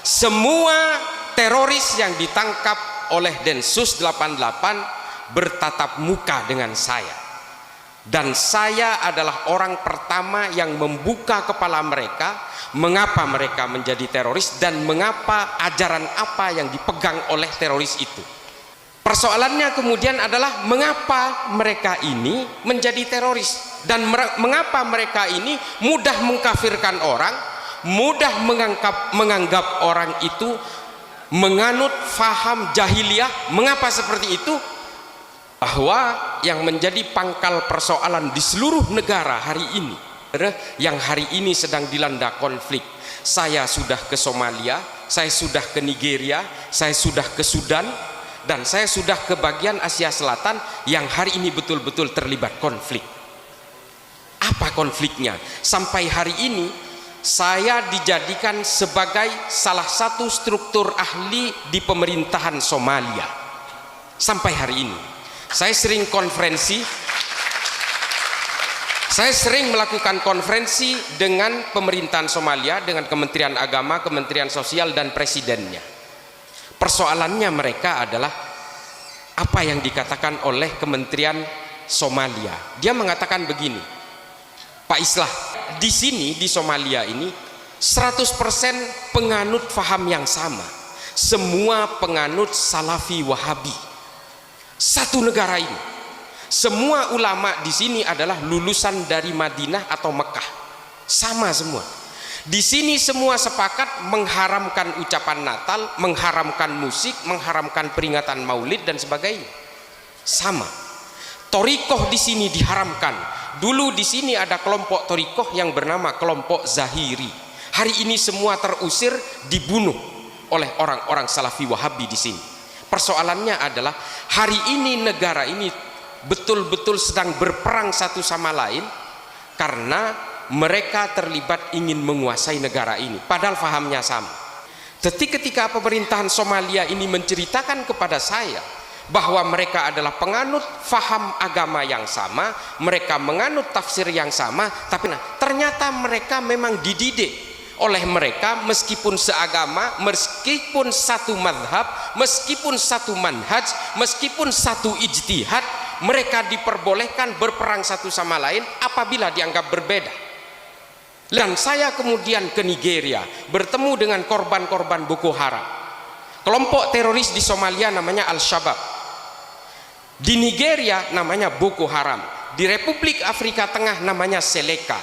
Semua teroris yang ditangkap oleh Densus 88 bertatap muka dengan saya, dan saya adalah orang pertama yang membuka kepala mereka mengapa mereka menjadi teroris dan mengapa ajaran apa yang dipegang oleh teroris itu. Persoalannya kemudian adalah mengapa mereka ini menjadi teroris dan mengapa mereka ini mudah mengkafirkan orang, mudah menganggap orang itu menganut faham jahiliyah. Mengapa seperti itu? Bahwa yang menjadi pangkal persoalan di seluruh negara hari ini, yang hari ini sedang dilanda konflik. Saya sudah ke Somalia, saya sudah ke Nigeria, saya sudah ke Sudan, dan saya sudah ke bagian Asia Selatan yang hari ini betul-betul terlibat konflik. Apa konfliknya? Sampai hari ini saya dijadikan sebagai salah satu struktur ahli di pemerintahan Somalia. Sampai hari ini saya sering konferensi, saya sering melakukan konferensi dengan pemerintahan Somalia, dengan Kementerian Agama, Kementerian Sosial, dan presidennya. Persoalannya mereka adalah apa yang dikatakan oleh Kementerian Somalia. Dia mengatakan begini, Pak Islah, di sini di Somalia ini 100% penganut faham yang sama. Semua penganut Salafi Wahabi. Satu negara ini, semua ulama di sini adalah lulusan dari Madinah atau Mekah, sama semua. Di sini semua sepakat mengharamkan ucapan Natal, mengharamkan musik, mengharamkan peringatan Maulid dan sebagainya. Sama. Torikoh di sini diharamkan. Dulu di sini ada kelompok torikoh yang bernama kelompok Zahiri. Hari ini semua terusir, dibunuh oleh orang-orang Salafi Wahabi di sini. Persoalannya adalah hari ini negara ini betul-betul sedang berperang satu sama lain karena mereka terlibat ingin menguasai negara ini, padahal fahamnya sama. Ketika pemerintahan Somalia ini menceritakan kepada saya bahwa mereka adalah penganut faham agama yang sama, mereka menganut tafsir yang sama, tapi ternyata mereka memang dididik oleh mereka meskipun seagama, meskipun satu madhab, meskipun satu manhaj, meskipun satu ijtihad, mereka diperbolehkan berperang satu sama lain apabila dianggap berbeda. Dan saya kemudian ke Nigeria bertemu dengan korban-korban Boko Haram. Kelompok teroris di Somalia namanya Al-Shabaab, di Nigeria namanya Boko Haram, di Republik Afrika Tengah namanya Seleka,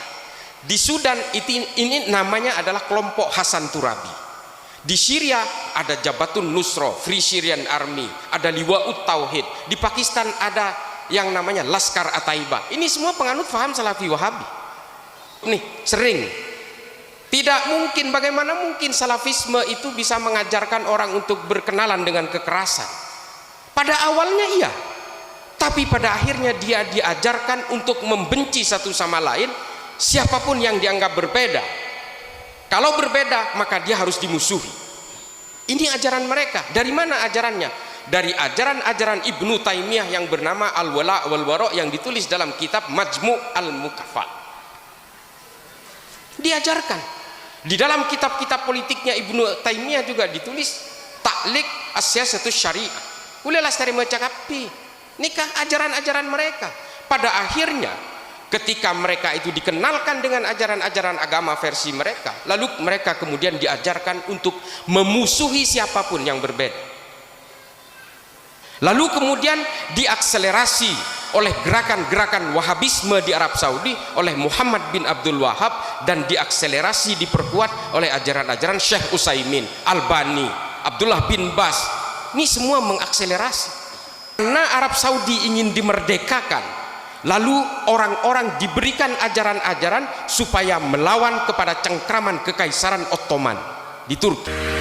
di Sudan ini namanya adalah kelompok Hasan Turabi, di Syria ada Jabhatun Nusra, Free Syrian Army, ada Liwa'ut Tauhid, di Pakistan ada yang namanya Laskar At-Taibah. Ini semua penganut faham Salafi Wahabi. Nih sering, tidak mungkin, bagaimana mungkin salafisme itu bisa mengajarkan orang untuk berkenalan dengan kekerasan? Pada awalnya iya, tapi pada akhirnya dia diajarkan untuk membenci satu sama lain, siapapun yang dianggap berbeda. Kalau berbeda maka dia harus dimusuhi. Ini ajaran mereka. Dari mana ajarannya? Dari ajaran-ajaran Ibnu Taimiyah yang bernama Al-Wala' wal Wara' yang ditulis dalam kitab Majmu' Al-Mukaffa. Diajarkan di dalam kitab-kitab politiknya Ibnu Taimiyah juga ditulis Ta'liq As-Siyasatus Syariah. Ulailah dari mencakapi nikah ajaran-ajaran mereka. Pada akhirnya ketika mereka itu dikenalkan dengan ajaran-ajaran agama versi mereka, lalu mereka kemudian diajarkan untuk memusuhi siapapun yang berbeda. Lalu kemudian diakselerasi oleh gerakan-gerakan Wahabisme di Arab Saudi oleh Muhammad bin Abdul Wahab, dan diakselerasi diperkuat oleh ajaran-ajaran Syekh Utsaimin, Albani, Abdullah bin Bas. Ini semua mengakselerasi karena Arab Saudi ingin dimerdekakan. Lalu orang-orang diberikan ajaran-ajaran supaya melawan kepada cengkraman kekaisaran Ottoman di Turki.